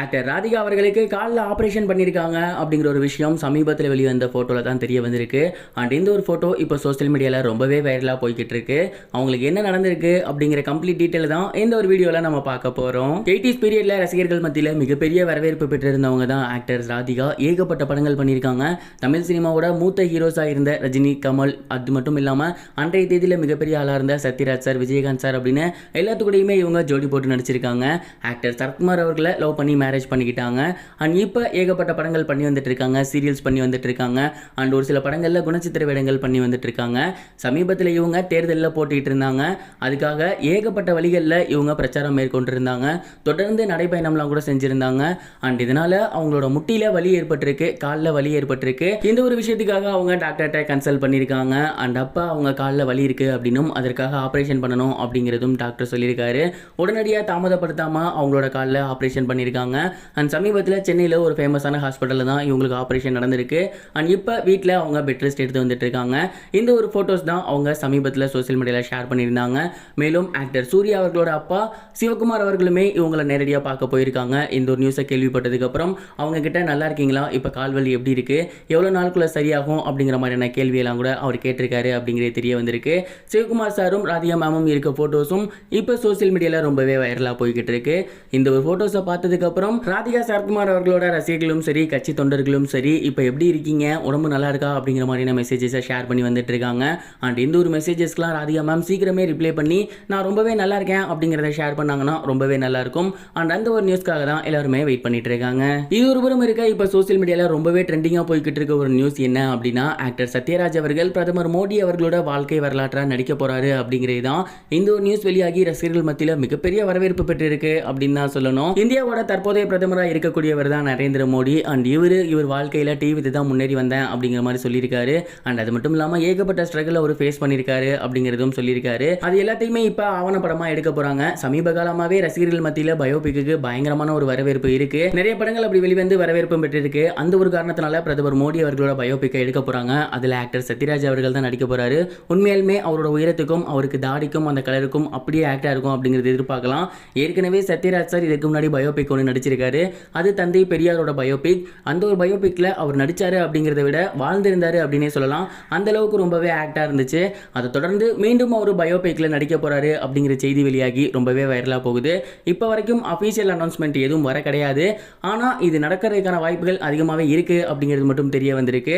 Actor Radhika அவர்களுக்கு காலில் operation பண்ணியிருக்காங்க அப்படிங்கிற ஒரு விஷயம் சமீபத்தில் வெளிவந்த ஃபோட்டோவில் தான் தெரிய வந்திருக்கு. அண்ட் இந்த ஒரு ஃபோட்டோ இப்போ சோஷியல் மீடியாவில் ரொம்பவே வைரலாக போய்கிட்டு இருக்கு. அவங்களுக்கு என்ன நடந்திருக்கு அப்படிங்கிற கம்ப்ளீட் டீட்டெயில் தான் இந்த ஒரு வீடியோவில் நம்ம பார்க்க போகிறோம். 80s பீரியடில் ரசிகர்கள் மத்தியில் மிகப்பெரிய வரவேற்பு பெற்றிருந்தவங்க தான் ஆக்டர் ராதிகா. ஏகப்பட்ட படங்கள் பண்ணியிருக்காங்க. தமிழ் சினிமாவோட மூத்த ஹீரோஸாக இருந்த ரஜினி, கமல், அது மட்டும் இல்லாமல் அன்றைய தேதியில் மிகப்பெரிய ஆளாக இருந்த சத்யராஜ் சார், விஜயகாந்த் சார் அப்படின்னு எல்லாத்துக்கூடையுமே இவங்க ஜோடி போட்டு நடிச்சிருக்காங்க. ஆக்டர் சரத்குமார் அவர்களை லவ் பண்ணி மேரேஜ் பண்ணிக்கிட்டாங்க. அண்ட் இப்போ ஏகப்பட்ட படங்கள் பண்ணி வந்துட்டு இருக்காங்க, சீரியல்ஸ் பண்ணி வந்துட்டு இருக்காங்க. அண்ட் ஒரு சில படங்களில் குணச்சித்திர வேடங்கள் பண்ணி வந்துட்டு இருக்காங்க. சமீபத்தில் இவங்க தேர்தலில் போட்டிட்டு இருந்தாங்க. அதுக்காக ஏகப்பட்ட வழிகளில் இவங்க பிரச்சாரம் மேற்கொண்டிருந்தாங்க. தொடர்ந்து நடைபயணம்லாம் கூட செஞ்சிருந்தாங்க. அண்ட் இதனால அவங்களோட முட்டியில வலி ஏற்பட்டிருக்கு, காலில் வலி ஏற்பட்டிருக்கு. இந்த ஒரு விஷயத்துக்காக அவங்க டாக்டர்கிட்ட கன்சல்ட் பண்ணியிருக்காங்க. அண்ட் அப்போ அவங்க காலில் வலி இருக்கு அப்படின்னும் அதற்காக ஆப்ரேஷன் பண்ணணும் அப்படிங்கிறதும் டாக்டர் சொல்லியிருக்காரு. உடனடியாக தாமதப்படுத்தாமல் அவங்களோட காலில் ஆப்ரேஷன் பண்ணியிருக்காங்க. அண்ட் சமீபத்தில் சென்னையில் ஒரு ஃபேமஸான ஹாஸ்பிட்டலில் தான் இவங்களுக்கு ஆப்ரேஷன் நடந்திருக்கு. அண்ட் இப்போ வீட்டில் அவங்க பெட் ரெஸ்ட் எடுத்து வந்துட்டு இருக்காங்க. இந்த ஒரு ஃபோட்டோஸ் தான் அவங்க சமீபத்தில் சோஷியல் மீடியாவில் ஷேர் பண்ணியிருந்தாங்க. மேலும் ஆக்டர் சூர்யா அவர்களோட அப்பா சிவகுமார் அவர்களுமே இவங்களை நேரடியாக பார்க்க போயிருக்காங்க. இந்த ஒரு நியூஸை கேள்விப்பட்டதுக்கப்புறம் அவங்க கிட்ட நல்லா இருக்கீங்களா, இப்போ கால்வலி எப்படி இருக்கு, எவ்வளோ நாளுக்குள்ள சரியாகும் அப்படிங்கிற மாதிரியான கேள்வியெல்லாம் கூட அவர் கேட்டிருக்காரு அப்படிங்கிறது தெரிய வந்திருக்கு. சிவகுமார் சாரும் ராதிகா மேமும் இருக்க ஃபோட்டோஸும் இப்போ சோஷியல் மீடியாவில் ரொம்பவே வைரலாக போய்கிட்டு இருக்கு. இந்த ஒரு ஃபோட்டோஸை பார்த்ததுக்கப்புறம் ராதிகா சரத்குமார் அவர்களோட ரசிகர்களும் சரி, கட்சி தொண்டர்களும் சரி, இப்போ எப்படி இருக்கீங்க, உடம்பு நல்லா இருக்கா அப்படிங்கிற மாதிரியான மெசேஜஸை ஷேர் பண்ணி வந்துட்டு இருக்காங்க. அண்ட் இந்த ஒரு மெசேஜஸ்க்குலாம் ராதிகா மேம் சீக்கிரமே ரிப்ளை பண்ணி நான் ரொம்பவே நல்லா இருக்கேன் அப்படிங்கிறத ஷேர் பண்ணாங்கன்னா ரொம்பவே நல்லா இருக்கும். அண்ட் அந்த ஒரு நியூஸ்க்காக தான் எல்லாருமே வெயிட் பண்ணிட்டு இருக்காங்க. இது ஒரு புறம் இருக்க இப்போ சோஷியல் மீடியாவில் ரொம்பவே ட்ரெண்டிங்காக போய்கிட்டு இருக்க ஒரு நியூஸ் என்ன அப்படின்னா, ஆக்டர் சத்யராஜ் அவர்கள் பிரதமர் மோடி அவர்களோட வாழ்க்கை வரலாற்றாக நடிக்க போறாரு அப்படிங்கிறது தான் இந்த ஒரு நியூஸ் வெளியாகி ரசிகர்கள் மத்தியில் மிகப்பெரிய வரவேற்பு பெற்றிருக்கு அப்படின்னு தான் சொல்லணும். இந்தியாவோட தற்போதைய பிரதமராக இருக்கக்கூடியவர் தான் நரேந்திர மோடி. அண்ட் இவர் வாழ்க்கையில் டிவி தான் முன்னேறி வந்தேன் அப்படிங்கிற மாதிரி சொல்லியிருக்காரு. அண்ட் அது மட்டும் இல்லாமல் ஏகப்பட்ட ஸ்ட்ரகிள் அவர் ஃபேஸ் பண்ணியிருக்காரு அப்படிங்கிறதும் சொல்லியிருக்காரு. அது எல்லாத்தையுமே இப்போ ஆவணப்படமாக எடுக்க போறாங்க. சமீப காலமாகவே ரசிகர்கள் மத்தியில் பயோபிக்கு பயங்கரமான ஒரு வரவேற்பு இருக்கு. நிறைய படங்கள் அப்படி வெளிவந்து வரவேற்பு பெற்றிருக்கு. அந்த ஒரு காரணத்தினால பிரதமர் மோடி அவர்களோட பயோபிக்கை எடுக்க போறாங்க. அதில் ஆக்டர் சத்யராஜ் அவர்கள் தான் நடிக்க போறாரு. உண்மையாலுமே அவரோட உயரத்துக்கும் அவருக்கு தாடிக்கும் அந்த கலருக்கும் அப்படியே ஆக்டா இருக்கும் அப்படிங்கிறது எதிர்பார்க்கலாம். ஏற்கனவே சத்யராஜ் சார் இதுக்கு முன்னாடி பயோபிக் ஒன்று நடிச்சிருக்காரு. அது தந்தை பெரியாரோட பயோபிக். அந்த ஒரு பயோபிக்ல அவர் நடிச்சாரு அப்படிங்கிறத விட வாழ்ந்திருந்தாரு அப்படின்னே சொல்லலாம். அந்த அளவுக்கு ரொம்பவே ஆக்டா இருந்துச்சு. அதை தொடர்ந்து மீண்டும் அவர் பயோபிக்ல நடிக்க போறாரு அப்படிங்கிற செய்தி வெளியாகி ரொம்பவே வைரலா போகுது. இப்போ வரைக்கும் அஃபீஷியல் அனௌன்ஸ்மெண்ட் எதுவும் வர கிடையாது. ஆனா இது நடக்கிறதுக்கான வாய்ப்புகள் அதிகமாகவே இருக்கு அப்படிங்கிறது மட்டும் தெரிய வந்திருக்கு.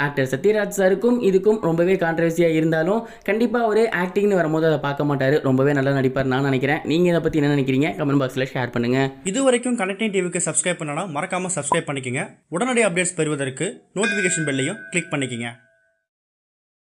ஆக்டர் சத்யராஜ் சாருக்கும் இதுக்கும் ரொம்பவே கான்ட்ரவர்சியா இருந்தாலும் கண்டிப்பா ஒரு ஆக்டிங்னு வரும்போது அதை பார்க்க மாட்டாரு. ரொம்பவே நல்லா நடிப்பார் நான் நினைக்கிறேன். நீங்க இதை பத்தி என்ன நினைக்கிறீங்க? கமெண்ட் பாக்ஸ்ல ஷேர் பண்ணுங்க. இது வரைக்கும் கனெக்டிங் டிவிக்கு சப்ஸ்கிரைப் பண்ணனா மறக்காம சப்ஸ்கிரைப் பண்ணிக்கங்க. உடனடி அப்டேட்ஸ் பெறுவதற்கு நோட்டிஃபிகேஷன் பெல்லையும் கிளிக் பண்ணிக்கங்க.